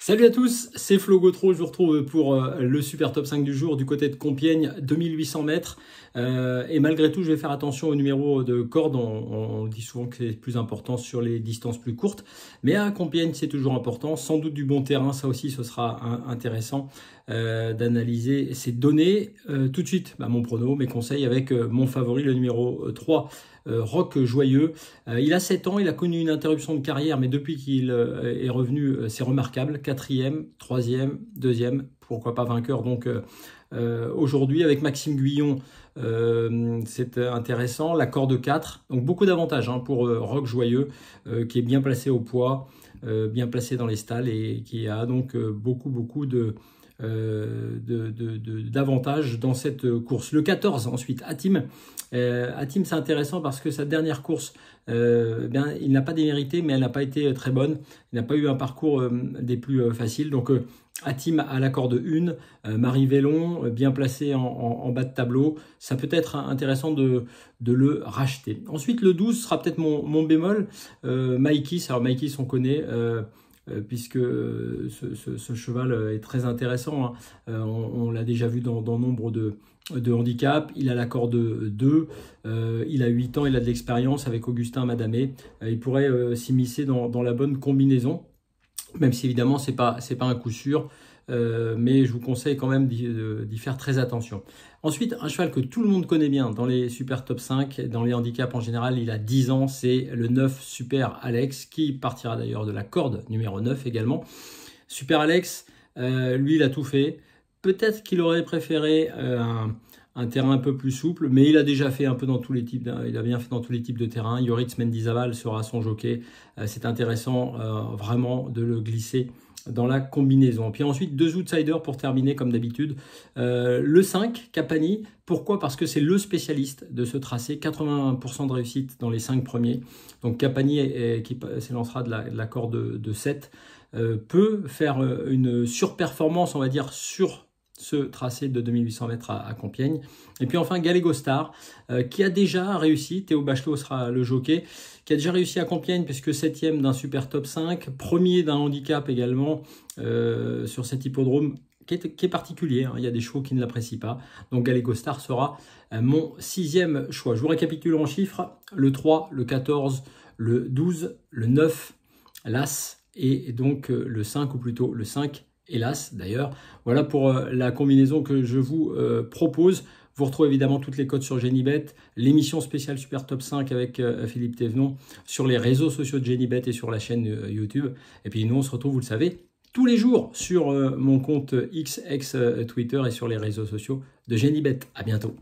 Salut à tous, c'est Flo Gautreau, je vous retrouve pour le super top 5 du jour du côté de Compiègne, 2800 mètres. Et malgré tout, je vais faire attention au numéro de corde. On dit souvent que c'est plus important sur les distances plus courtes. Mais à Compiègne, c'est toujours important. Sans doute du bon terrain, ça aussi, ce sera intéressant d'analyser ces données. Tout de suite, mon prono, mes conseils avec mon favori, le numéro 3. Roch Joyeux. Il a 7 ans, il a connu une interruption de carrière, mais depuis qu'il est revenu, c'est remarquable. 4e, 3e, 2e, pourquoi pas vainqueur. Donc aujourd'hui, avec Maxime Guyon, c'est intéressant. La corde 4, donc beaucoup d'avantages pour Roch Joyeux, qui est bien placé au poids, bien placé dans les stalles et qui a donc beaucoup d'avantages dans cette course. Le 14 ensuite, Hatim. Hatim, c'est intéressant parce que sa dernière course, il n'a pas démérité, mais elle n'a pas été très bonne. Il n'a pas eu un parcours des plus faciles. Donc Hatim à la corde 1, Marie Vélon, bien placé en bas de tableau. Ça peut être intéressant de le racheter. Ensuite, le 12 sera peut-être mon bémol. Maïkis, alors Maïkis, on connaît... puisque ce cheval est très intéressant. On l'a déjà vu dans nombre de handicaps. Il a la corde 2, il a 8 ans, il a de l'expérience avec Augustin Madamé. Il pourrait s'immiscer dans la bonne combinaison, même si évidemment c'est pas un coup sûr. Mais je vous conseille quand même d'y faire très attention. Ensuite, un cheval que tout le monde connaît bien dans les super top 5, dans les handicaps en général, il a 10 ans, c'est le 9 Super Alex, qui partira d'ailleurs de la corde numéro 9 également. Super Alex, lui, il a tout fait. Peut-être qu'il aurait préféré un terrain un peu plus souple, mais il a déjà fait un peu dans tous les types, il a bien fait dans tous les types de terrains. Yoritz Mendizábal sera son jockey. C'est intéressant vraiment de le glisser dans la combinaison. Puis ensuite, 2 outsiders pour terminer comme d'habitude. Le 5, Capani. Pourquoi? Parce que c'est le spécialiste de ce tracé. 80% de réussite dans les 5 premiers. Donc Capani, qui s'élancera de la corde de 7, peut faire une surperformance, on va dire, sur ce tracé de 2800 mètres à Compiègne. Et puis enfin, Gallego Star, qui a déjà réussi, Théo Bachelot sera le jockey, qui a déjà réussi à Compiègne, puisque 7e d'un super top 5, premier d'un handicap également sur cet hippodrome, qui est particulier. Il y a des chevaux qui ne l'apprécient pas. Donc Gallego Star sera mon 6e choix. Je vous récapitule en chiffres: le 3, le 14, le 12, le 9, l'As, et donc le 5, ou plutôt le 5, hélas d'ailleurs. Voilà pour la combinaison que je vous propose. Vous retrouvez évidemment toutes les cotes sur Genibet, l'émission spéciale Super Top 5 avec Philippe Thévenon, sur les réseaux sociaux de Genibet et sur la chaîne YouTube. Et puis nous, on se retrouve, vous le savez, tous les jours sur mon compte X, Twitter, et sur les réseaux sociaux de Genibet. À bientôt.